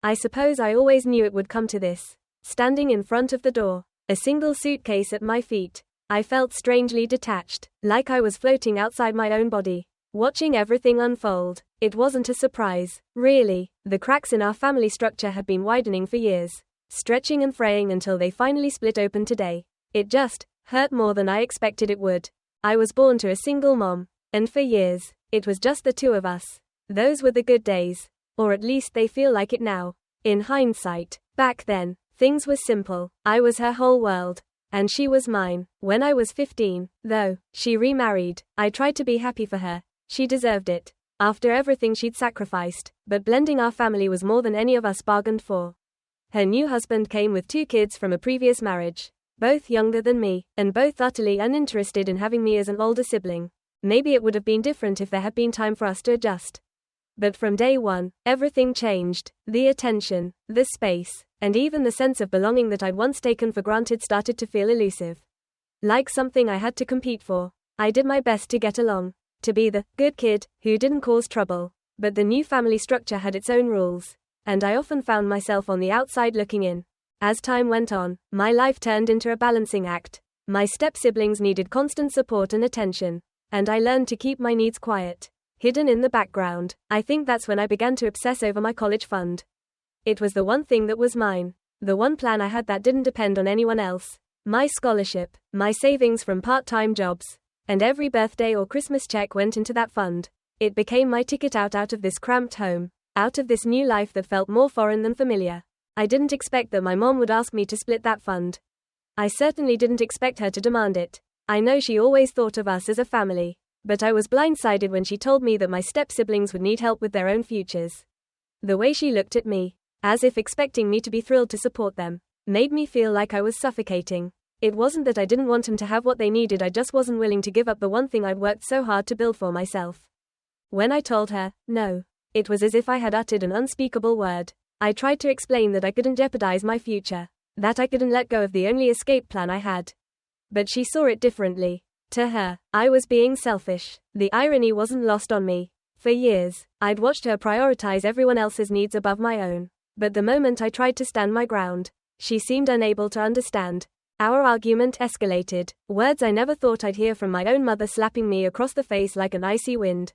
I suppose I always knew it would come to this. Standing in front of the door, a single suitcase at my feet, I felt strangely detached, like I was floating outside my own body, watching everything unfold. It wasn't a surprise, really. The cracks in our family structure had been widening for years, stretching and fraying until they finally split open today. It just hurt more than I expected it would. I was born to a single mom, and for years, it was just the two of us. Those were the good days, or at least they feel like it now. In hindsight, back then, things were simple. I was her whole world, and she was mine. When I was 15, though, she remarried. I tried to be happy for her. She deserved it, after everything she'd sacrificed, but blending our family was more than any of us bargained for. Her new husband came with 2 kids from a previous marriage, both younger than me, and both utterly uninterested in having me as an older sibling. Maybe it would have been different if there had been time for us to adjust. But from day one, everything changed. The attention, the space, and even the sense of belonging that I'd once taken for granted started to feel elusive. Like something I had to compete for. I did my best to get along, to be the good kid who didn't cause trouble. But the new family structure had its own rules, and I often found myself on the outside looking in. As time went on, my life turned into a balancing act. My step-siblings needed constant support and attention, and I learned to keep my needs quiet, hidden in the background. I think that's when I began to obsess over my college fund. It was the one thing that was mine, the one plan I had that didn't depend on anyone else. My scholarship, my savings from part-time jobs, and every birthday or Christmas check went into that fund. It became my ticket out of this cramped home, out of this new life that felt more foreign than familiar. I didn't expect that my mom would ask me to split that fund. I certainly didn't expect her to demand it. I know she always thought of us as a family, but I was blindsided when she told me that my step-siblings would need help with their own futures. The way she looked at me, as if expecting me to be thrilled to support them, made me feel like I was suffocating. It wasn't that I didn't want them to have what they needed, I just wasn't willing to give up the one thing I'd worked so hard to build for myself. When I told her, no, it was as if I had uttered an unspeakable word. I tried to explain that I couldn't jeopardize my future, that I couldn't let go of the only escape plan I had. But she saw it differently. To her, I was being selfish. The irony wasn't lost on me. For years, I'd watched her prioritize everyone else's needs above my own. But the moment I tried to stand my ground, she seemed unable to understand. Our argument escalated, words I never thought I'd hear from my own mother slapping me across the face like an icy wind.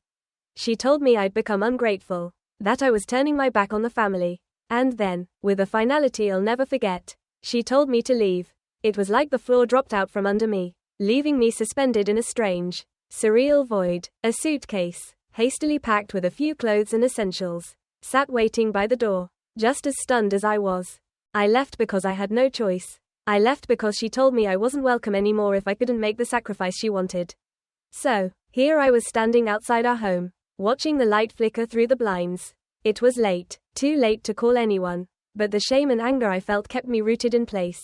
She told me I'd become ungrateful, that I was turning my back on the family. And then, with a finality I'll never forget, she told me to leave. It was like the floor dropped out from under me, leaving me suspended in a strange, surreal void. A suitcase, hastily packed with a few clothes and essentials, sat waiting by the door, just as stunned as I was. I left because I had no choice. I left because she told me I wasn't welcome anymore if I couldn't make the sacrifice she wanted. So, here I was standing outside our home, watching the light flicker through the blinds. It was late, too late to call anyone, but the shame and anger I felt kept me rooted in place,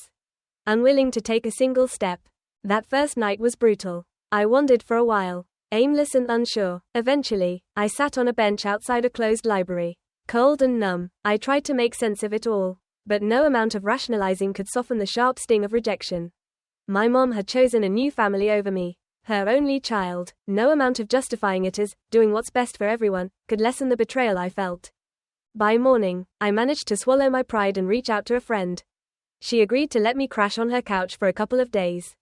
unwilling to take a single step. That first night was brutal. I wandered for a while, aimless and unsure. Eventually, I sat on a bench outside a closed library, cold and numb. I tried to make sense of it all, but no amount of rationalizing could soften the sharp sting of rejection. My mom had chosen a new family over me, her only child. No amount of justifying it as doing what's best for everyone could lessen the betrayal I felt. By morning, I managed to swallow my pride and reach out to a friend. She agreed to let me crash on her couch for a couple of days.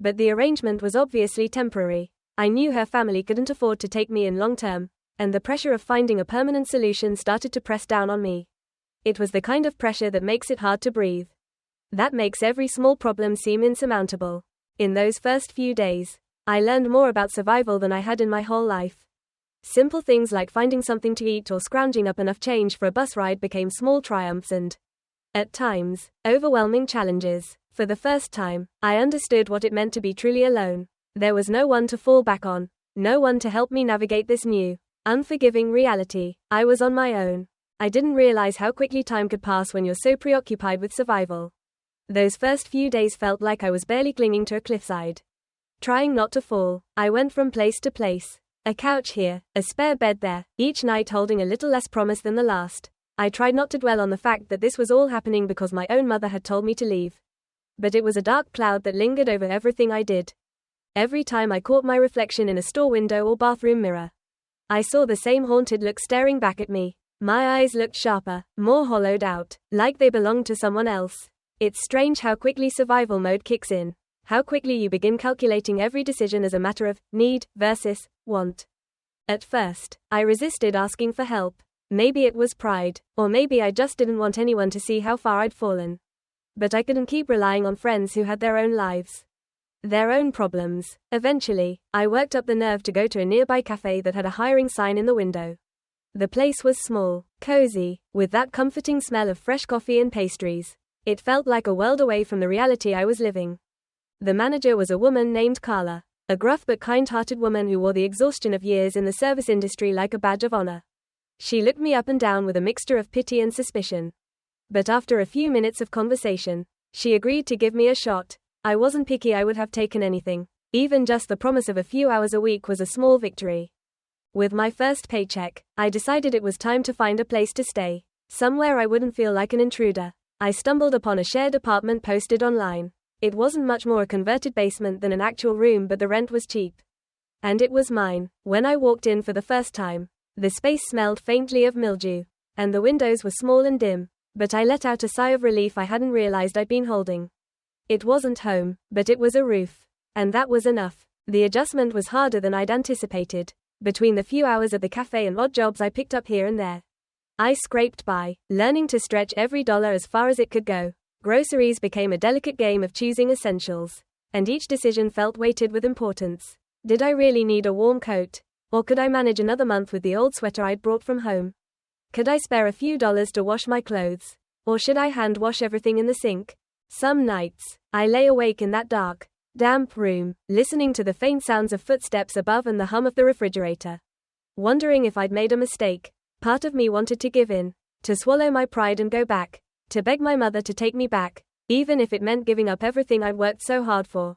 But the arrangement was obviously temporary. I knew her family couldn't afford to take me in long term, and the pressure of finding a permanent solution started to press down on me. It was the kind of pressure that makes it hard to breathe. That makes every small problem seem insurmountable. In those first few days, I learned more about survival than I had in my whole life. Simple things like finding something to eat or scrounging up enough change for a bus ride became small triumphs and, at times, overwhelming challenges. For the first time, I understood what it meant to be truly alone. There was no one to fall back on, no one to help me navigate this new, unforgiving reality. I was on my own. I didn't realize how quickly time could pass when you're so preoccupied with survival. Those first few days felt like I was barely clinging to a cliffside, trying not to fall. I went from place to place. A couch here, a spare bed there, each night holding a little less promise than the last. I tried not to dwell on the fact that this was all happening because my own mother had told me to leave. But it was a dark cloud that lingered over everything I did. Every time I caught my reflection in a store window or bathroom mirror, I saw the same haunted look staring back at me. My eyes looked sharper, more hollowed out, like they belonged to someone else. It's strange how quickly survival mode kicks in. How quickly you begin calculating every decision as a matter of need versus want. At first, I resisted asking for help. Maybe it was pride, or maybe I just didn't want anyone to see how far I'd fallen. But I couldn't keep relying on friends who had their own lives, their own problems. Eventually, I worked up the nerve to go to a nearby cafe that had a hiring sign in the window. The place was small, cozy, with that comforting smell of fresh coffee and pastries. It felt like a world away from the reality I was living. The manager was a woman named Carla, a gruff but kind-hearted woman who wore the exhaustion of years in the service industry like a badge of honor. She looked me up and down with a mixture of pity and suspicion. But after a few minutes of conversation, she agreed to give me a shot. I wasn't picky, I would have taken anything. Even just the promise of a few hours a week was a small victory. With my first paycheck, I decided it was time to find a place to stay. Somewhere I wouldn't feel like an intruder. I stumbled upon a shared apartment posted online. It wasn't much more a converted basement than an actual room, but the rent was cheap. And it was mine. When I walked in for the first time, the space smelled faintly of mildew, and the windows were small and dim, but I let out a sigh of relief I hadn't realized I'd been holding. It wasn't home, but it was a roof. And that was enough. The adjustment was harder than I'd anticipated. Between the few hours at the cafe and odd jobs I picked up here and there, I scraped by, learning to stretch every dollar as far as it could go. Groceries became a delicate game of choosing essentials, and each decision felt weighted with importance. Did I really need a warm coat? Or could I manage another month with the old sweater I'd brought from home? Could I spare a few dollars to wash my clothes? Or should I hand wash everything in the sink? Some nights, I lay awake in that dark, damp room, listening to the faint sounds of footsteps above and the hum of the refrigerator. Wondering if I'd made a mistake. Part of me wanted to give in, to swallow my pride and go back, to beg my mother to take me back, even if it meant giving up everything I'd worked so hard for.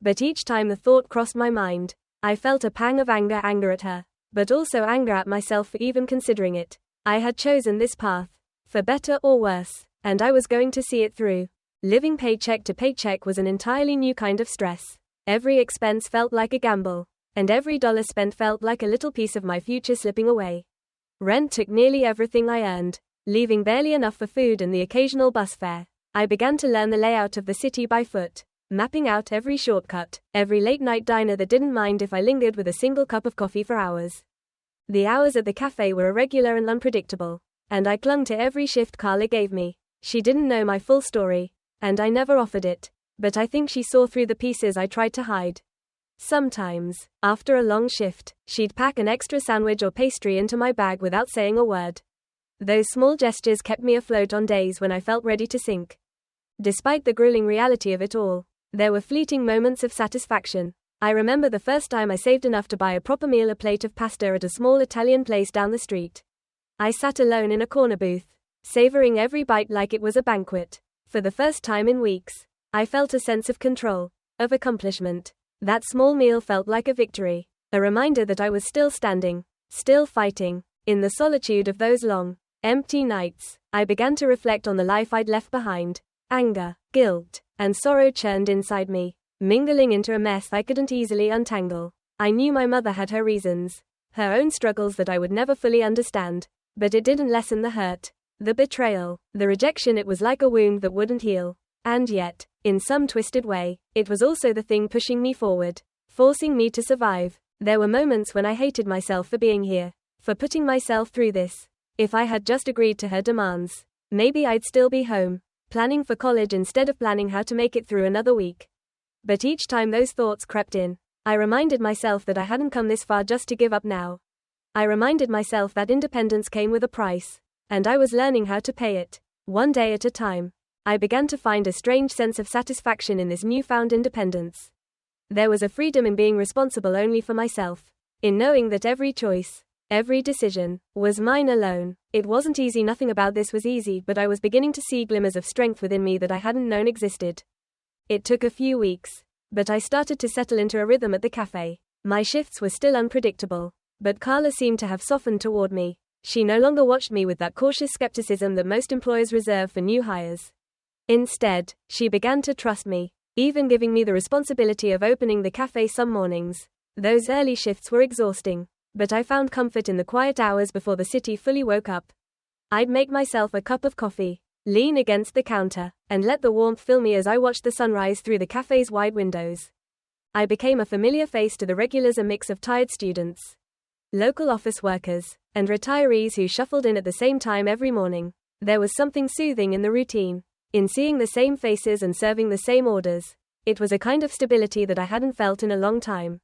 But each time the thought crossed my mind, I felt a pang of anger at her, but also anger at myself for even considering it. I had chosen this path, for better or worse, and I was going to see it through. Living paycheck to paycheck was an entirely new kind of stress. Every expense felt like a gamble, and every dollar spent felt like a little piece of my future slipping away. Rent took nearly everything I earned, leaving barely enough for food and the occasional bus fare. I began to learn the layout of the city by foot, mapping out every shortcut, every late-night diner that didn't mind if I lingered with a single cup of coffee for hours. The hours at the cafe were irregular and unpredictable, and I clung to every shift Carla gave me. She didn't know my full story, and I never offered it, but I think she saw through the pieces I tried to hide. Sometimes, after a long shift, she'd pack an extra sandwich or pastry into my bag without saying a word. Those small gestures kept me afloat on days when I felt ready to sink. Despite the grueling reality of it all, there were fleeting moments of satisfaction. I remember the first time I saved enough to buy a proper meal, a plate of pasta at a small Italian place down the street. I sat alone in a corner booth, savoring every bite like it was a banquet. For the first time in weeks, I felt a sense of control, of accomplishment. That small meal felt like a victory, a reminder that I was still standing, still fighting. In the solitude of those long, empty nights, I began to reflect on the life I'd left behind. Anger, guilt, and sorrow churned inside me, mingling into a mess I couldn't easily untangle. I knew my mother had her reasons, her own struggles that I would never fully understand, but it didn't lessen the hurt, the betrayal, the rejection. It was like a wound that wouldn't heal. And yet, in some twisted way, it was also the thing pushing me forward, forcing me to survive. There were moments when I hated myself for being here, for putting myself through this. If I had just agreed to her demands, maybe I'd still be home, planning for college instead of planning how to make it through another week. But each time those thoughts crept in, I reminded myself that I hadn't come this far just to give up now. I reminded myself that independence came with a price, and I was learning how to pay it, one day at a time. I began to find a strange sense of satisfaction in this newfound independence. There was a freedom in being responsible only for myself, in knowing that every choice, every decision, was mine alone. It wasn't easy, nothing about this was easy, but I was beginning to see glimmers of strength within me that I hadn't known existed. It took a few weeks, but I started to settle into a rhythm at the cafe. My shifts were still unpredictable, but Carla seemed to have softened toward me. She no longer watched me with that cautious skepticism that most employers reserve for new hires. Instead, she began to trust me, even giving me the responsibility of opening the cafe some mornings. Those early shifts were exhausting, but I found comfort in the quiet hours before the city fully woke up. I'd make myself a cup of coffee, lean against the counter, and let the warmth fill me as I watched the sunrise through the cafe's wide windows. I became a familiar face to the regulars, a mix of tired students, local office workers, and retirees who shuffled in at the same time every morning. There was something soothing in the routine, in seeing the same faces and serving the same orders. It was a kind of stability that I hadn't felt in a long time.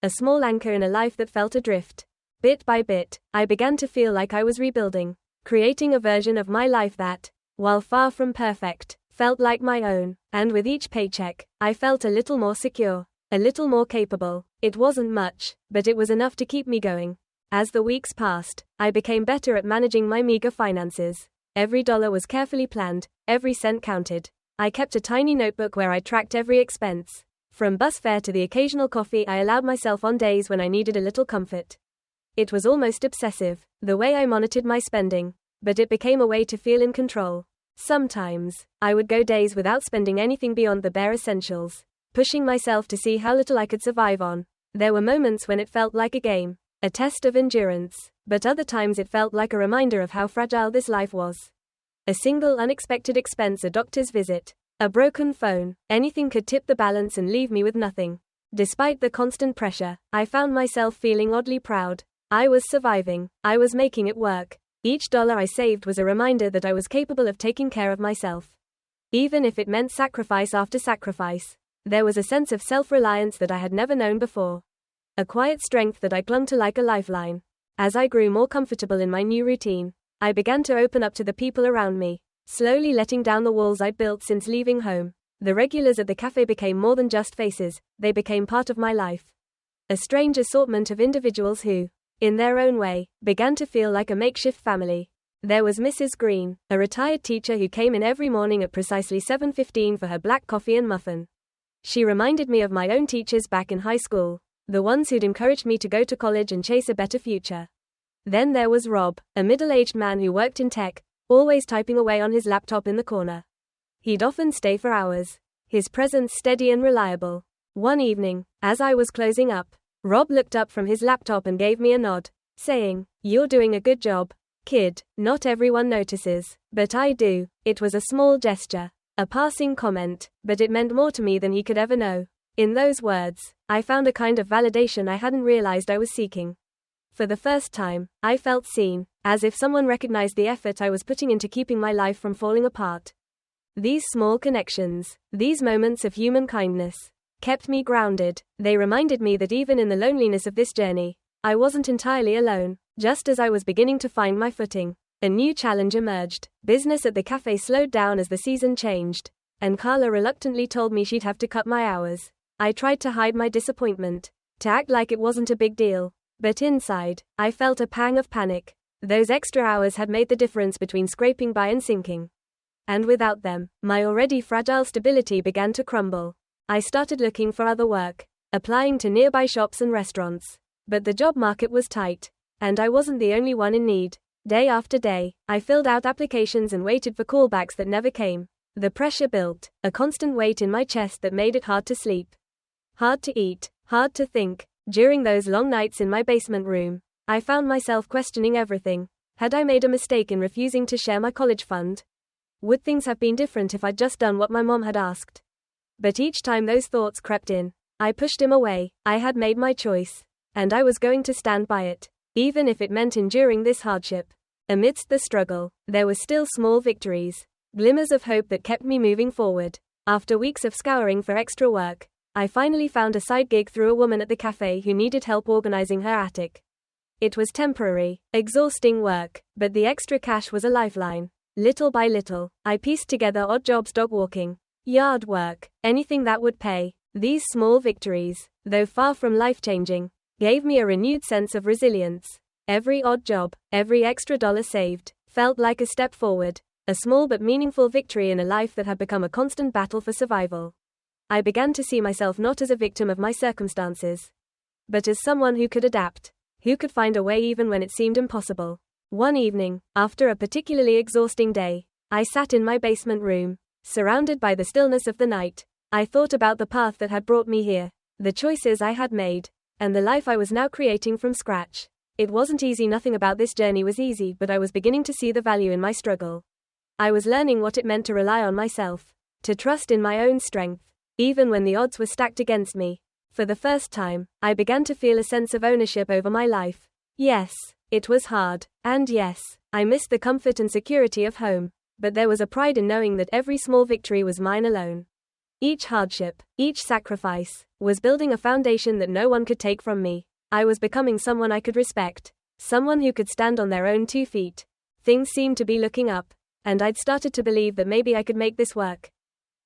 A small anchor in a life that felt adrift. Bit by bit, I began to feel like I was rebuilding, creating a version of my life that, while far from perfect, felt like my own. And with each paycheck, I felt a little more secure, a little more capable. It wasn't much, but it was enough to keep me going. As the weeks passed, I became better at managing my meager finances. Every dollar was carefully planned, every cent counted. I kept a tiny notebook where I tracked every expense. From bus fare to the occasional coffee I allowed myself on days when I needed a little comfort. It was almost obsessive, the way I monitored my spending, but it became a way to feel in control. Sometimes, I would go days without spending anything beyond the bare essentials, pushing myself to see how little I could survive on. There were moments when it felt like a game, a test of endurance, but other times it felt like a reminder of how fragile this life was. A single unexpected expense, a doctor's visit, a broken phone, anything could tip the balance and leave me with nothing. Despite the constant pressure, I found myself feeling oddly proud. I was surviving. I was making it work. Each dollar I saved was a reminder that I was capable of taking care of myself. Even if it meant sacrifice after sacrifice. There was a sense of self-reliance that I had never known before. A quiet strength that I clung to like a lifeline. As I grew more comfortable in my new routine, I began to open up to the people around me, slowly letting down the walls I'd built since leaving home. The regulars at the cafe became more than just faces, they became part of my life. A strange assortment of individuals who, in their own way, began to feel like a makeshift family. There was Mrs. Green, a retired teacher who came in every morning at precisely 7:15 for her black coffee and muffin. She reminded me of my own teachers back in high school, the ones who'd encouraged me to go to college and chase a better future. Then there was Rob, a middle-aged man who worked in tech, always typing away on his laptop in the corner. He'd often stay for hours, his presence steady and reliable. One evening, as I was closing up, Rob looked up from his laptop and gave me a nod, saying, "You're doing a good job, kid. Not everyone notices, but I do." It was a small gesture, a passing comment, but it meant more to me than he could ever know. In those words, I found a kind of validation I hadn't realized I was seeking. For the first time, I felt seen, as if someone recognized the effort I was putting into keeping my life from falling apart. These small connections, these moments of human kindness, kept me grounded. They reminded me that even in the loneliness of this journey, I wasn't entirely alone. Just as I was beginning to find my footing, a new challenge emerged. Business at the cafe slowed down as the season changed, and Carla reluctantly told me she'd have to cut my hours. I tried to hide my disappointment, to act like it wasn't a big deal. But inside, I felt a pang of panic. Those extra hours had made the difference between scraping by and sinking. And without them, my already fragile stability began to crumble. I started looking for other work, applying to nearby shops and restaurants. But the job market was tight, and I wasn't the only one in need. Day after day, I filled out applications and waited for callbacks that never came. The pressure built, a constant weight in my chest that made it hard to sleep, hard to eat, hard to think. During those long nights in my basement room, I found myself questioning everything. Had I made a mistake in refusing to share my college fund? Would things have been different if I'd just done what my mom had asked? But each time those thoughts crept in, I pushed him away. I had made my choice, and I was going to stand by it, even if it meant enduring this hardship. Amidst the struggle, there were still small victories, glimmers of hope that kept me moving forward. After weeks of scouring for extra work, I finally found a side gig through a woman at the cafe who needed help organizing her attic. It was temporary, exhausting work, but the extra cash was a lifeline. Little by little, I pieced together odd jobs, dog walking, yard work, anything that would pay. These small victories, though far from life-changing, gave me a renewed sense of resilience. Every odd job, every extra dollar saved, felt like a step forward, a small but meaningful victory in a life that had become a constant battle for survival. I began to see myself not as a victim of my circumstances, but as someone who could adapt, who could find a way even when it seemed impossible. One evening, after a particularly exhausting day, I sat in my basement room, surrounded by the stillness of the night. I thought about the path that had brought me here, the choices I had made, and the life I was now creating from scratch. It wasn't easy, nothing about this journey was easy, but I was beginning to see the value in my struggle. I was learning what it meant to rely on myself, to trust in my own strength, even when the odds were stacked against me. For the first time, I began to feel a sense of ownership over my life. Yes, it was hard, and yes, I missed the comfort and security of home, but there was a pride in knowing that every small victory was mine alone. Each hardship, each sacrifice, was building a foundation that no one could take from me. I was becoming someone I could respect, someone who could stand on their own 2 feet. Things seemed to be looking up, and I'd started to believe that maybe I could make this work.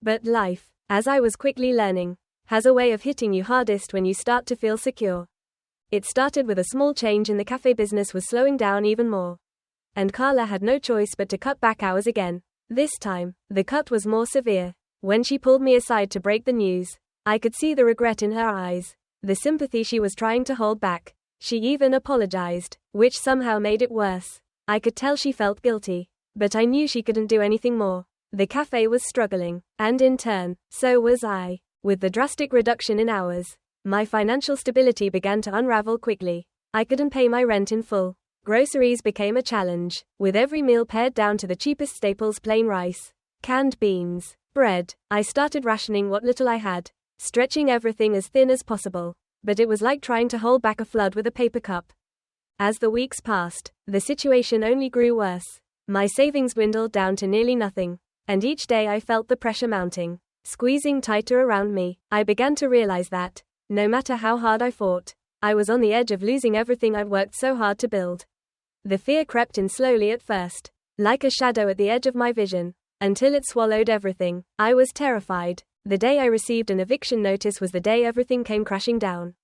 But life, as I was quickly learning, has a way of hitting you hardest when you start to feel secure. It started with a small change in the cafe. Business was slowing down even more. And Carla had no choice but to cut back hours again. This time, the cut was more severe. When she pulled me aside to break the news, I could see the regret in her eyes, the sympathy she was trying to hold back. She even apologized, which somehow made it worse. I could tell she felt guilty, but I knew she couldn't do anything more. The cafe was struggling, and in turn, so was I. With the drastic reduction in hours, my financial stability began to unravel quickly. I couldn't pay my rent in full. Groceries became a challenge, with every meal pared down to the cheapest staples: plain rice, canned beans, bread. I started rationing what little I had, stretching everything as thin as possible. But it was like trying to hold back a flood with a paper cup. As the weeks passed, the situation only grew worse. My savings dwindled down to nearly nothing, and each day I felt the pressure mounting, squeezing tighter around me. I began to realize that, no matter how hard I fought, I was on the edge of losing everything I'd worked so hard to build. The fear crept in slowly at first, like a shadow at the edge of my vision, until it swallowed everything. I was terrified. The day I received an eviction notice was the day everything came crashing down.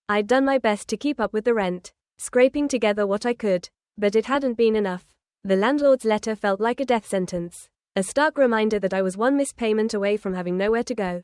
I'd done my best to keep up with the rent, scraping together what I could, but it hadn't been enough. The landlord's letter felt like a death sentence, a stark reminder that I was one missed payment away from having nowhere to go.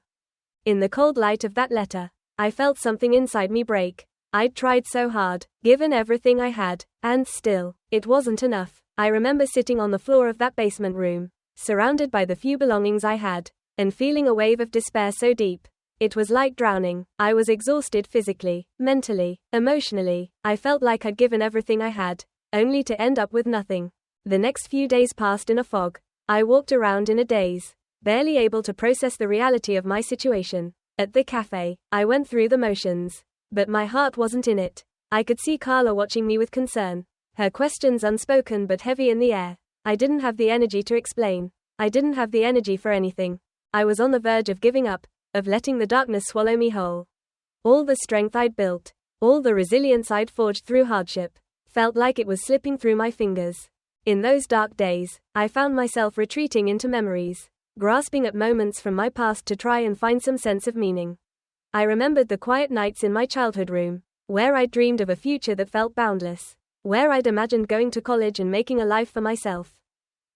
In the cold light of that letter, I felt something inside me break. I'd tried so hard, given everything I had, and still, it wasn't enough. I remember sitting on the floor of that basement room, surrounded by the few belongings I had, and feeling a wave of despair so deep. It was like drowning. I was exhausted physically, mentally, emotionally. I felt like I'd given everything I had, only to end up with nothing. The next few days passed in a fog. I walked around in a daze, barely able to process the reality of my situation. At the cafe, I went through the motions, but my heart wasn't in it. I could see Carla watching me with concern, her questions unspoken but heavy in the air. I didn't have the energy to explain. I didn't have the energy for anything. I was on the verge of giving up, of letting the darkness swallow me whole. All the strength I'd built, all the resilience I'd forged through hardship, felt like it was slipping through my fingers. In those dark days, I found myself retreating into memories, grasping at moments from my past to try and find some sense of meaning. I remembered the quiet nights in my childhood room, where I'd dreamed of a future that felt boundless, where I'd imagined going to college and making a life for myself.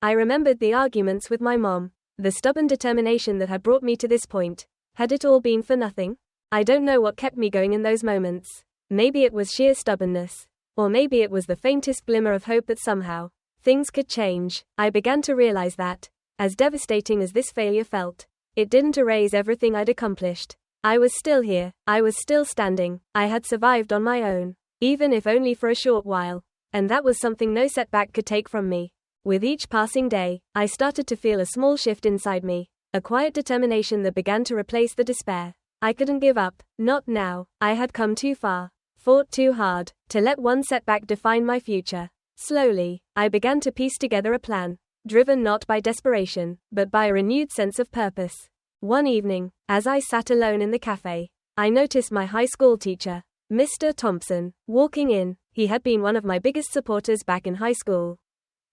I remembered the arguments with my mom, the stubborn determination that had brought me to this point. Had it all been for nothing? I don't know what kept me going in those moments. Maybe it was sheer stubbornness, or maybe it was the faintest glimmer of hope that somehow things could change. I began to realize that, as devastating as this failure felt, it didn't erase everything I'd accomplished. I was still here, I was still standing, I had survived on my own, even if only for a short while, and that was something no setback could take from me. With each passing day, I started to feel a small shift inside me, a quiet determination that began to replace the despair. I couldn't give up, not now. I had come too far, fought too hard, to let one setback define my future. Slowly, I began to piece together a plan, driven not by desperation, but by a renewed sense of purpose. One evening, as I sat alone in the cafe, I noticed my high school teacher, Mr. Thompson, walking in. He had been one of my biggest supporters back in high school,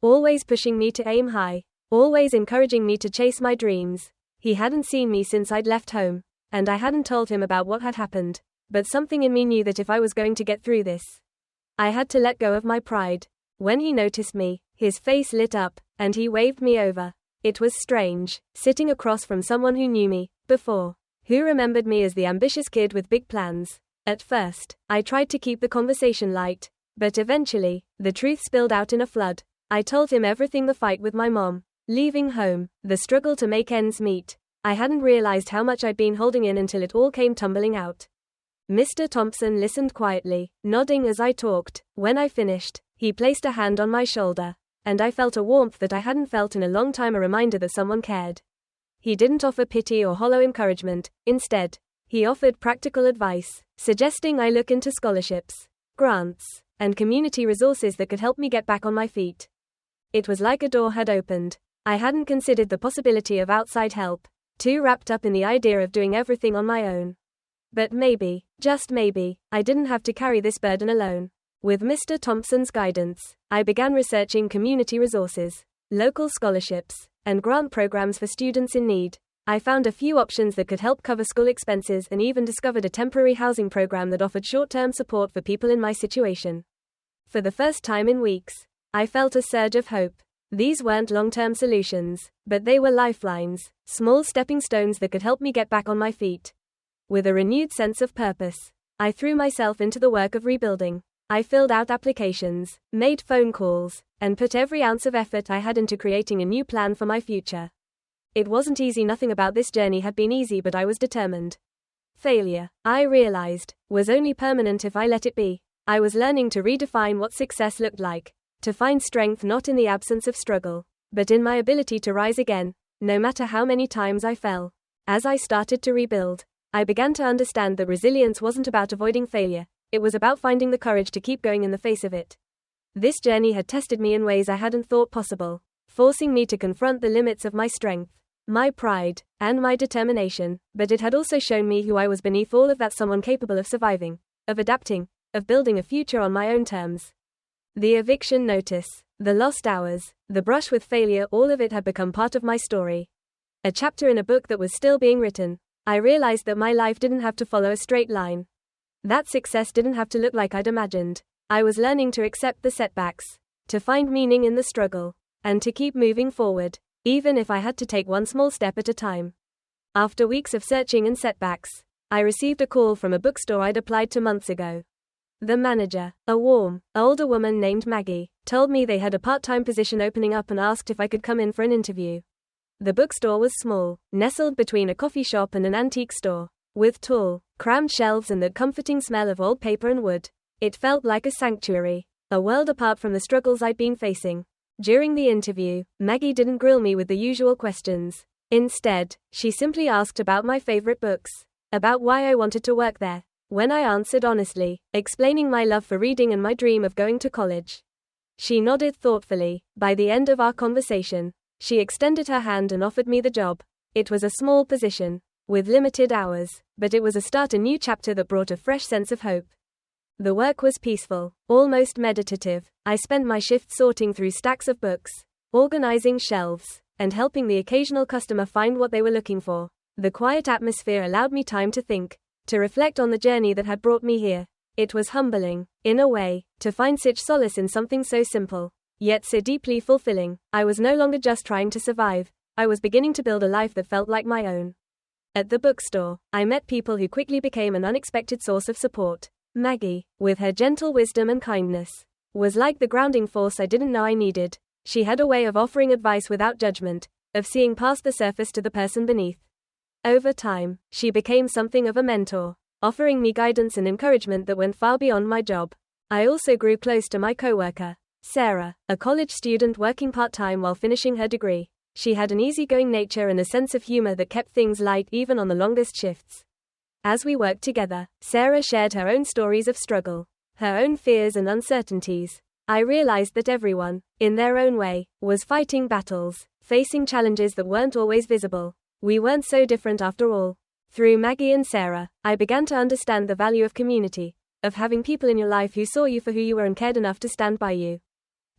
always pushing me to aim high, always encouraging me to chase my dreams. He hadn't seen me since I'd left home, and I hadn't told him about what had happened, but something in me knew that if I was going to get through this, I had to let go of my pride. When he noticed me, his face lit up, and he waved me over. It was strange, sitting across from someone who knew me before, who remembered me as the ambitious kid with big plans. At first, I tried to keep the conversation light, but eventually, the truth spilled out in a flood. I told him everything: the fight with my mom, leaving home, the struggle to make ends meet. I hadn't realized how much I'd been holding in until it all came tumbling out. Mr. Thompson listened quietly, nodding as I talked. When I finished, he placed a hand on my shoulder, and I felt a warmth that I hadn't felt in a long time, a reminder that someone cared. He didn't offer pity or hollow encouragement. Instead, he offered practical advice, suggesting I look into scholarships, grants, and community resources that could help me get back on my feet. It was like a door had opened. I hadn't considered the possibility of outside help, too wrapped up in the idea of doing everything on my own. But maybe, just maybe, I didn't have to carry this burden alone. With Mr. Thompson's guidance, I began researching community resources, local scholarships, and grant programs for students in need. I found a few options that could help cover school expenses and even discovered a temporary housing program that offered short-term support for people in my situation. For the first time in weeks, I felt a surge of hope. These weren't long-term solutions, but they were lifelines, small stepping stones that could help me get back on my feet. With a renewed sense of purpose, I threw myself into the work of rebuilding. I filled out applications, made phone calls, and put every ounce of effort I had into creating a new plan for my future. It wasn't easy. Nothing about this journey had been easy, but I was determined. Failure, I realized, was only permanent if I let it be. I was learning to redefine what success looked like, to find strength not in the absence of struggle, but in my ability to rise again, no matter how many times I fell. As I started to rebuild, I began to understand that resilience wasn't about avoiding failure, it was about finding the courage to keep going in the face of it. This journey had tested me in ways I hadn't thought possible, forcing me to confront the limits of my strength, my pride, and my determination, but it had also shown me who I was beneath all of that, someone capable of surviving, of adapting, of building a future on my own terms. The eviction notice, the lost hours, the brush with failure, all of it had become part of my story. A chapter in a book that was still being written. I realized that my life didn't have to follow a straight line. That success didn't have to look like I'd imagined. I was learning to accept the setbacks, to find meaning in the struggle, and to keep moving forward, even if I had to take one small step at a time. After weeks of searching and setbacks, I received a call from a bookstore I'd applied to months ago. The manager, a warm, older woman named Maggie, told me they had a part-time position opening up and asked if I could come in for an interview. The bookstore was small, nestled between a coffee shop and an antique store, with tall, crammed shelves and the comforting smell of old paper and wood. It felt like a sanctuary, a world apart from the struggles I'd been facing. During the interview, Maggie didn't grill me with the usual questions. Instead, she simply asked about my favorite books, about why I wanted to work there. When I answered honestly, explaining my love for reading and my dream of going to college, she nodded thoughtfully. By the end of our conversation, she extended her hand and offered me the job. It was a small position, with limited hours, but it was a start, a new chapter that brought a fresh sense of hope. The work was peaceful, almost meditative. I spent my shifts sorting through stacks of books, organizing shelves, and helping the occasional customer find what they were looking for. The quiet atmosphere allowed me time to think, to reflect on the journey that had brought me here. It was humbling, in a way, to find such solace in something so simple, yet so deeply fulfilling. I was no longer just trying to survive, I was beginning to build a life that felt like my own. At the bookstore, I met people who quickly became an unexpected source of support. Maggie, with her gentle wisdom and kindness, was like the grounding force I didn't know I needed. She had a way of offering advice without judgment, of seeing past the surface to the person beneath. Over time, she became something of a mentor, offering me guidance and encouragement that went far beyond my job. I also grew close to my coworker, Sarah, a college student working part-time while finishing her degree. She had an easygoing nature and a sense of humor that kept things light even on the longest shifts. As we worked together, Sarah shared her own stories of struggle, her own fears and uncertainties. I realized that everyone, in their own way, was fighting battles, facing challenges that weren't always visible. We weren't so different after all. Through Maggie and Sarah, I began to understand the value of community, of having people in your life who saw you for who you were and cared enough to stand by you.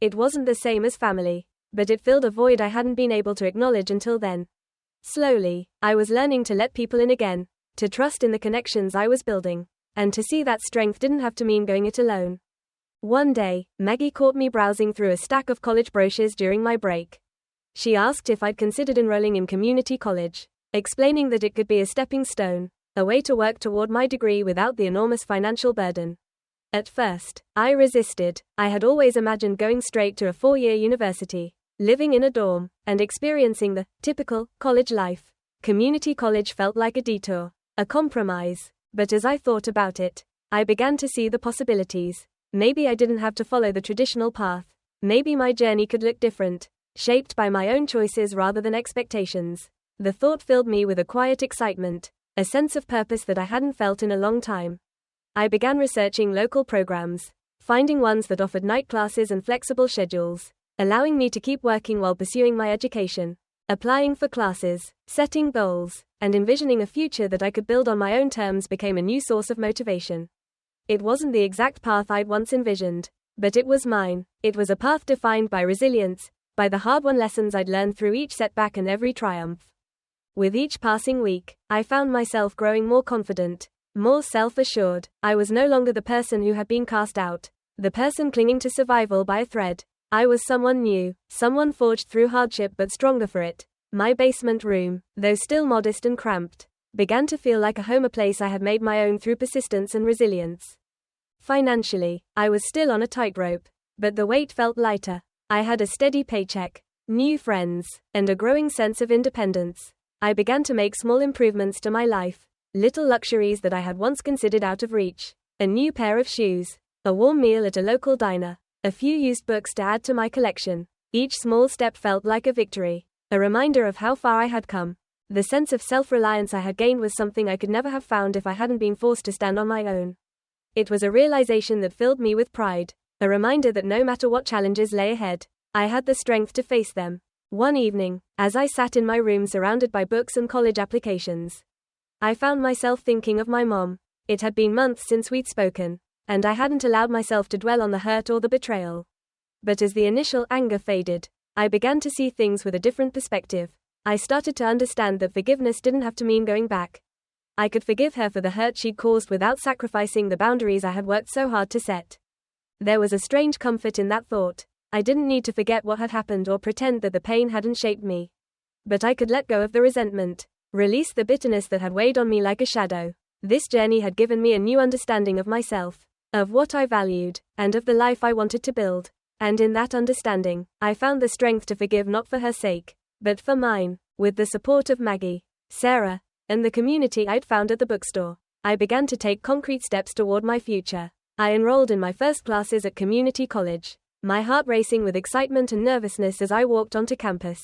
It wasn't the same as family, but it filled a void I hadn't been able to acknowledge until then. Slowly, I was learning to let people in again, to trust in the connections I was building, and to see that strength didn't have to mean going it alone. One day, Maggie caught me browsing through a stack of college brochures during my break. She asked if I'd considered enrolling in community college, explaining that it could be a stepping stone, a way to work toward my degree without the enormous financial burden. At first, I resisted. I had always imagined going straight to a 4-year university, living in a dorm, and experiencing the typical college life. Community college felt like a detour, a compromise, But as I thought about it, I began to see the possibilities. Maybe I didn't have to follow the traditional path. Maybe my journey could look different, shaped by my own choices rather than expectations. The thought filled me with a quiet excitement, a sense of purpose that I hadn't felt in a long time. I began researching local programs, finding ones that offered night classes and flexible schedules, allowing me to keep working while pursuing my education. Applying for classes, setting goals, and envisioning a future that I could build on my own terms became a new source of motivation. It wasn't the exact path I'd once envisioned, but it was mine. It was a path defined by resilience, by the hard-won lessons I'd learned through each setback and every triumph. With each passing week, I found myself growing more confident, more self-assured. I was no longer the person who had been cast out, the person clinging to survival by a thread. I was someone new, someone forged through hardship but stronger for it. My basement room, though still modest and cramped, began to feel like a home, a place I had made my own through persistence and resilience. Financially, I was still on a tightrope, but the weight felt lighter. I had a steady paycheck, new friends, and a growing sense of independence. I began to make small improvements to my life, little luxuries that I had once considered out of reach. A new pair of shoes, a warm meal at a local diner, a few used books to add to my collection. Each small step felt like a victory, a reminder of how far I had come. The sense of self-reliance I had gained was something I could never have found if I hadn't been forced to stand on my own. It was a realization that filled me with pride, a reminder that no matter what challenges lay ahead, I had the strength to face them. One evening, as I sat in my room surrounded by books and college applications, I found myself thinking of my mom. It had been months since we'd spoken, and I hadn't allowed myself to dwell on the hurt or the betrayal. But as the initial anger faded, I began to see things with a different perspective. I started to understand that forgiveness didn't have to mean going back. I could forgive her for the hurt she'd caused without sacrificing the boundaries I had worked so hard to set. There was a strange comfort in that thought. I didn't need to forget what had happened or pretend that the pain hadn't shaped me. But I could let go of the resentment, release the bitterness that had weighed on me like a shadow. This journey had given me a new understanding of myself, of what I valued, and of the life I wanted to build. And in that understanding, I found the strength to forgive not for her sake, but for mine. With the support of Maggie, Sarah, and the community I'd found at the bookstore, I began to take concrete steps toward my future. I enrolled in my first classes at community college, my heart racing with excitement and nervousness as I walked onto campus.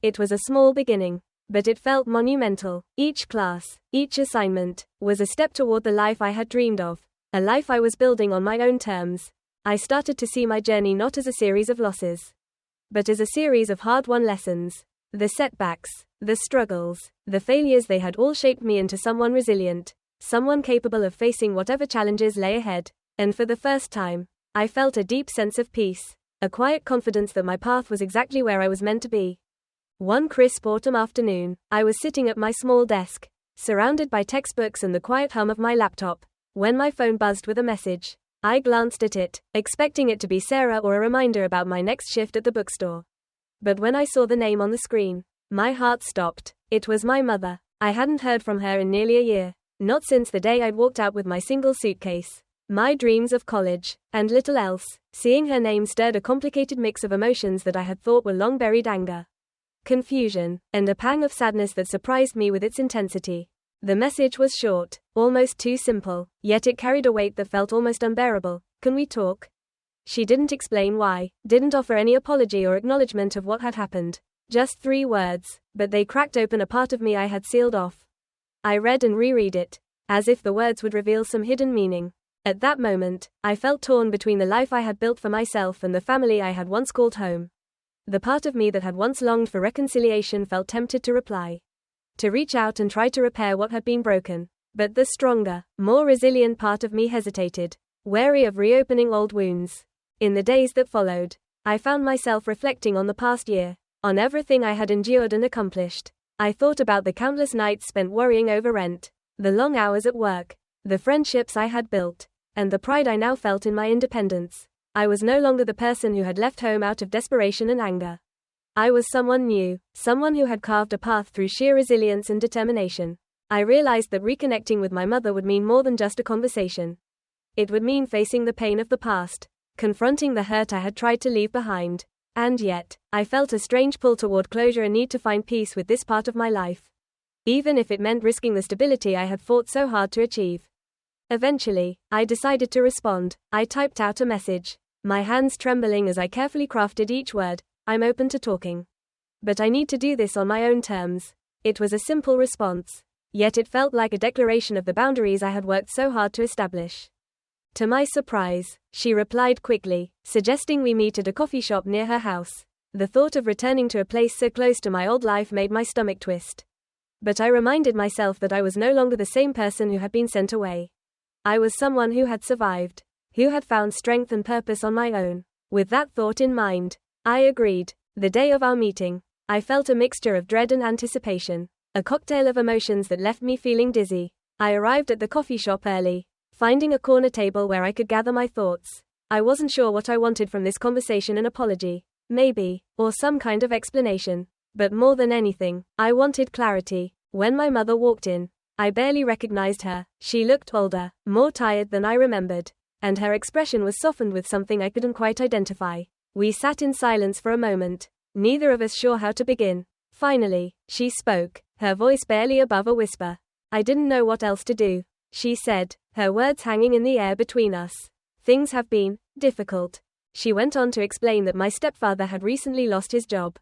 It was a small beginning, but it felt monumental. Each class, each assignment, was a step toward the life I had dreamed of. A life I was building on my own terms. I started to see my journey not as a series of losses, but as a series of hard-won lessons. The setbacks, the struggles, the failures, they had all shaped me into someone resilient, someone capable of facing whatever challenges lay ahead. And for the first time, I felt a deep sense of peace, a quiet confidence that my path was exactly where I was meant to be. One crisp autumn afternoon, I was sitting at my small desk, surrounded by textbooks and the quiet hum of my laptop, when my phone buzzed with a message. I glanced at it, expecting it to be Sarah or a reminder about my next shift at the bookstore. But when I saw the name on the screen, my heart stopped. It was my mother. I hadn't heard from her in nearly a year, not since the day I'd walked out with my single suitcase, my dreams of college, and little else. Seeing her name stirred a complicated mix of emotions that I had thought were long buried: anger, confusion, and a pang of sadness that surprised me with its intensity. The message was short, almost too simple, yet it carried a weight that felt almost unbearable. "Can we talk?" She didn't explain why, didn't offer any apology or acknowledgement of what had happened. Just 3 words, but they cracked open a part of me I had sealed off. I read and reread it, as if the words would reveal some hidden meaning. At that moment, I felt torn between the life I had built for myself and the family I had once called home. The part of me that had once longed for reconciliation felt tempted to reply, to reach out and try to repair what had been broken. But the stronger, more resilient part of me hesitated, wary of reopening old wounds. In the days that followed, I found myself reflecting on the past year, on everything I had endured and accomplished. I thought about the countless nights spent worrying over rent, the long hours at work, the friendships I had built, and the pride I now felt in my independence. I was no longer the person who had left home out of desperation and anger. I was someone new, someone who had carved a path through sheer resilience and determination. I realized that reconnecting with my mother would mean more than just a conversation. It would mean facing the pain of the past, confronting the hurt I had tried to leave behind. And yet, I felt a strange pull toward closure, a need to find peace with this part of my life. even if it meant risking the stability I had fought so hard to achieve. Eventually, I decided to respond. I typed out a message, my hands trembling as I carefully crafted each word. I'm open to talking, but I need to do this on my own terms. It was a simple response, yet it felt like a declaration of the boundaries I had worked so hard to establish. To my surprise, she replied quickly, suggesting we meet at a coffee shop near her house. The thought of returning to a place so close to my old life made my stomach twist. But I reminded myself that I was no longer the same person who had been sent away. I was someone who had survived, who had found strength and purpose on my own. With that thought in mind, I agreed. The day of our meeting, I felt a mixture of dread and anticipation, a cocktail of emotions that left me feeling dizzy. I arrived at the coffee shop early, finding a corner table where I could gather my thoughts. I wasn't sure what I wanted from this conversation: an apology, maybe, or some kind of explanation. But more than anything, I wanted clarity. When my mother walked in, I barely recognized her. She looked older, more tired than I remembered, and her expression was softened with something I couldn't quite identify. We sat in silence for a moment, neither of us sure how to begin. Finally, she spoke, her voice barely above a whisper. I didn't know what else to do, she said, her words hanging in the air between us. Things have been difficult. She went on to explain that my stepfather had recently lost his job,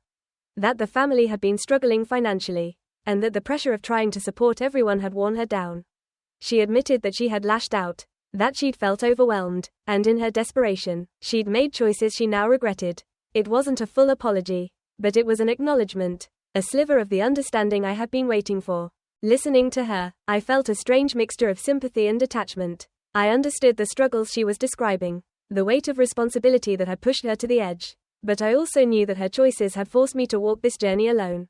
that the family had been struggling financially, and that the pressure of trying to support everyone had worn her down. She admitted that she had lashed out, that she'd felt overwhelmed, and in her desperation, she'd made choices she now regretted. It wasn't a full apology, but it was an acknowledgement, a sliver of the understanding I had been waiting for. Listening to her, I felt a strange mixture of sympathy and detachment. I understood the struggles she was describing, the weight of responsibility that had pushed her to the edge. But I also knew that her choices had forced me to walk this journey alone,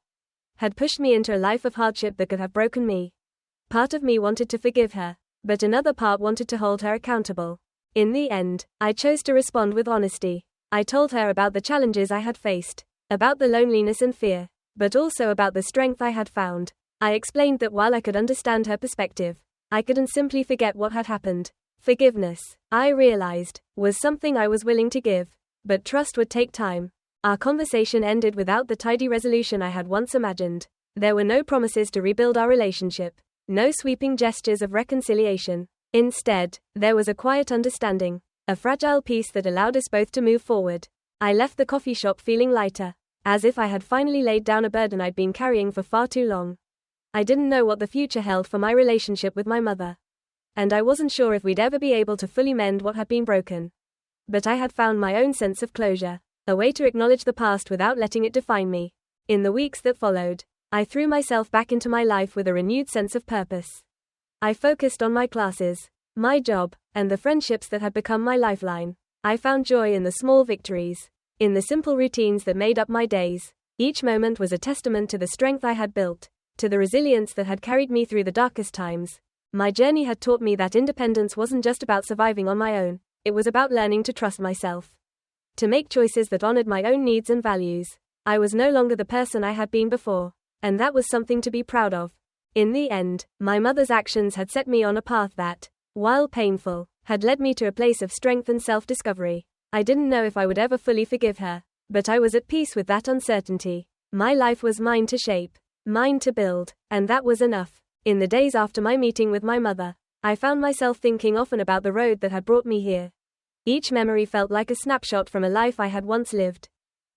had pushed me into a life of hardship that could have broken me. Part of me wanted to forgive her, but another part wanted to hold her accountable. In the end, I chose to respond with honesty. I told her about the challenges I had faced, about the loneliness and fear, but also about the strength I had found. I explained that while I could understand her perspective, I couldn't simply forget what had happened. Forgiveness, I realized, was something I was willing to give, but trust would take time. Our conversation ended without the tidy resolution I had once imagined. There were no promises to rebuild our relationship, no sweeping gestures of reconciliation. Instead, there was a quiet understanding, a fragile peace that allowed us both to move forward. I left the coffee shop feeling lighter, as if I had finally laid down a burden I'd been carrying for far too long. I didn't know what the future held for my relationship with my mother, and I wasn't sure if we'd ever be able to fully mend what had been broken. But I had found my own sense of closure, a way to acknowledge the past without letting it define me. In the weeks that followed, I threw myself back into my life with a renewed sense of purpose. I focused on my classes, my job, and the friendships that had become my lifeline. I found joy in the small victories, in the simple routines that made up my days. Each moment was a testament to the strength I had built, to the resilience that had carried me through the darkest times. My journey had taught me that independence wasn't just about surviving on my own. It was about learning to trust myself, to make choices that honored my own needs and values. I was no longer the person I had been before, and that was something to be proud of. In the end, my mother's actions had set me on a path that, while painful, had led me to a place of strength and self-discovery. I didn't know if I would ever fully forgive her, but I was at peace with that uncertainty. My life was mine to shape, mine to build, and that was enough. In the days after my meeting with my mother, I found myself thinking often about the road that had brought me here. Each memory felt like a snapshot from a life I had once lived,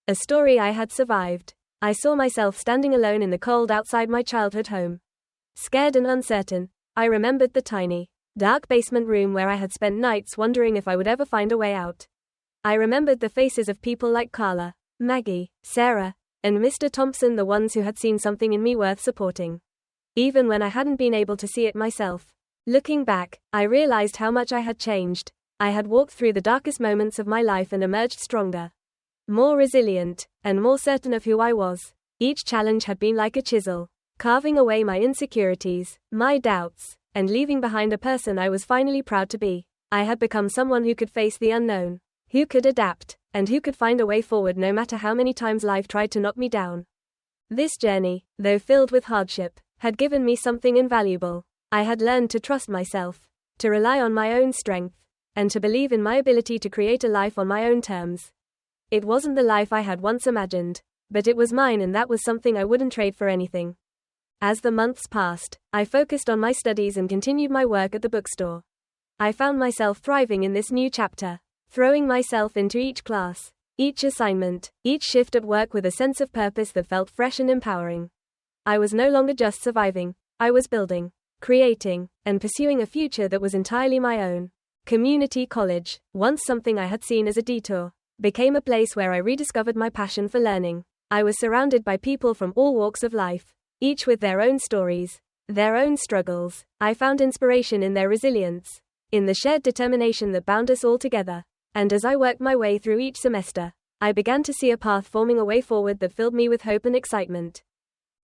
a story I had survived. I saw myself standing alone in the cold outside my childhood home, scared and uncertain. I remembered the tiny, dark basement room where I had spent nights wondering if I would ever find a way out. I remembered the faces of people like Carla, Maggie, Sarah, and Mr. Thompson, the ones who had seen something in me worth supporting, even when I hadn't been able to see it myself. Looking back, I realized how much I had changed. I had walked through the darkest moments of my life and emerged stronger, more resilient, and more certain of who I was. Each challenge had been like a chisel, carving away my insecurities, my doubts, and leaving behind a person I was finally proud to be. I had become someone who could face the unknown, who could adapt, and who could find a way forward no matter how many times life tried to knock me down. This journey, though filled with hardship, had given me something invaluable. I had learned to trust myself, to rely on my own strength, and to believe in my ability to create a life on my own terms. It wasn't the life I had once imagined, but it was mine, and that was something I wouldn't trade for anything. As the months passed, I focused on my studies and continued my work at the bookstore. I found myself thriving in this new chapter, throwing myself into each class, each assignment, each shift at work with a sense of purpose that felt fresh and empowering. I was no longer just surviving, I was building, creating, and pursuing a future that was entirely my own. Community college, once something I had seen as a detour, became a place where I rediscovered my passion for learning. I was surrounded by people from all walks of life, each with their own stories, their own struggles. I found inspiration in their resilience, in the shared determination that bound us all together. And as I worked my way through each semester, I began to see a path forming a way forward that filled me with hope and excitement.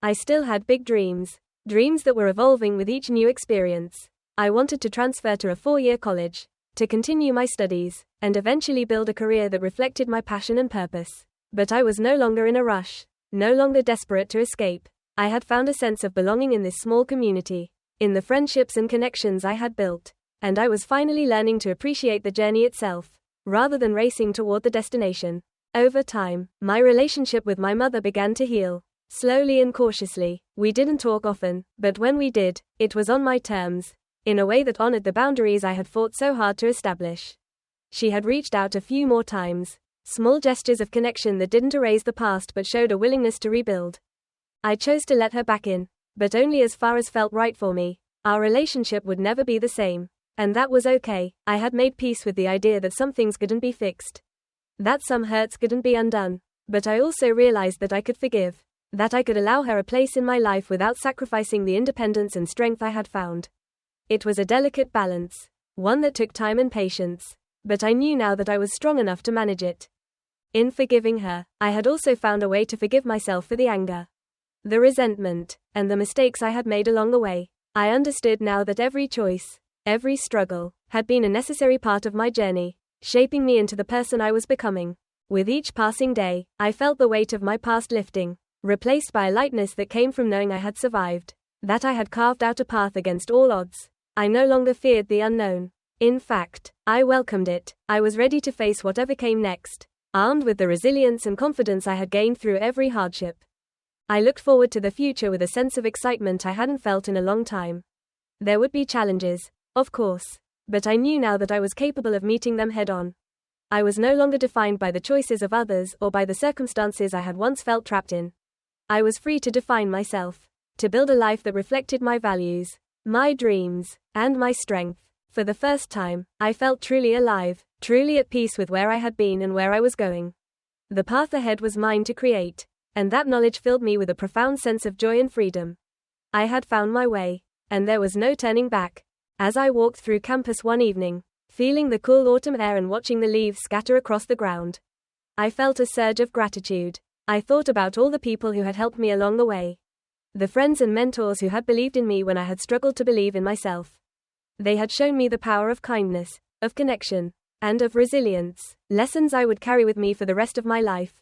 I still had big dreams that were evolving with each new experience. I wanted to transfer to a 4-year college, to continue my studies, and eventually build a career that reflected my passion and purpose. But I was no longer in a rush, no longer desperate to escape. I had found a sense of belonging in this small community, in the friendships and connections I had built, and I was finally learning to appreciate the journey itself, rather than racing toward the destination. Over time, my relationship with my mother began to heal, slowly and cautiously. We didn't talk often, but when we did, it was on my terms, in a way that honored the boundaries I had fought so hard to establish. She had reached out a few more times, small gestures of connection that didn't erase the past but showed a willingness to rebuild. I chose to let her back in, but only as far as felt right for me. Our relationship would never be the same, and that was okay. I had made peace with the idea that some things couldn't be fixed, that some hurts couldn't be undone, but I also realized that I could forgive, that I could allow her a place in my life without sacrificing the independence and strength I had found. It was a delicate balance, one that took time and patience, but I knew now that I was strong enough to manage it. In forgiving her, I had also found a way to forgive myself for the anger, the resentment, and the mistakes I had made along the way. I understood now that every choice, every struggle, had been a necessary part of my journey, shaping me into the person I was becoming. With each passing day, I felt the weight of my past lifting, replaced by a lightness that came from knowing I had survived, that I had carved out a path against all odds. I no longer feared the unknown. In fact, I welcomed it. I was ready to face whatever came next, armed with the resilience and confidence I had gained through every hardship. I looked forward to the future with a sense of excitement I hadn't felt in a long time. There would be challenges, of course, but I knew now that I was capable of meeting them head-on. I was no longer defined by the choices of others or by the circumstances I had once felt trapped in. I was free to define myself, to build a life that reflected my values, my dreams, and my strength. For the first time, I felt truly alive, truly at peace with where I had been and where I was going. The path ahead was mine to create, and that knowledge filled me with a profound sense of joy and freedom. I had found my way, and there was no turning back. As I walked through campus one evening, feeling the cool autumn air and watching the leaves scatter across the ground, I felt a surge of gratitude. I thought about all the people who had helped me along the way, the friends and mentors who had believed in me when I had struggled to believe in myself. They had shown me the power of kindness, of connection, and of resilience, lessons I would carry with me for the rest of my life.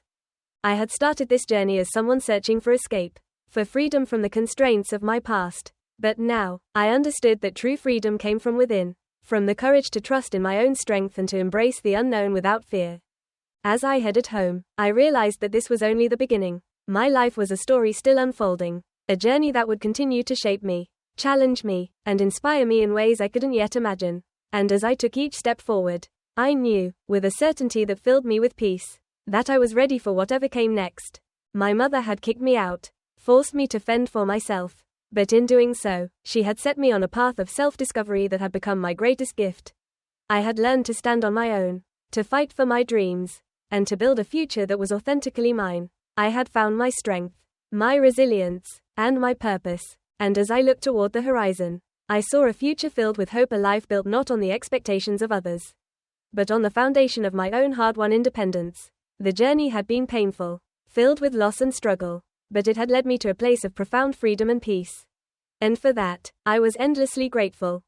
I had started this journey as someone searching for escape, for freedom from the constraints of my past. But now, I understood that true freedom came from within, from the courage to trust in my own strength and to embrace the unknown without fear. As I headed home, I realized that this was only the beginning. My life was a story still unfolding, a journey that would continue to shape me, challenge me, and inspire me in ways I couldn't yet imagine. And as I took each step forward, I knew, with a certainty that filled me with peace, that I was ready for whatever came next. My mother had kicked me out, forced me to fend for myself, but in doing so, she had set me on a path of self-discovery that had become my greatest gift. I had learned to stand on my own, to fight for my dreams, and to build a future that was authentically mine. I had found my strength, my resilience, and my purpose, and as I looked toward the horizon, I saw a future filled with hope, a life built not on the expectations of others, but on the foundation of my own hard-won independence. The journey had been painful, filled with loss and struggle, but it had led me to a place of profound freedom and peace. And for that, I was endlessly grateful.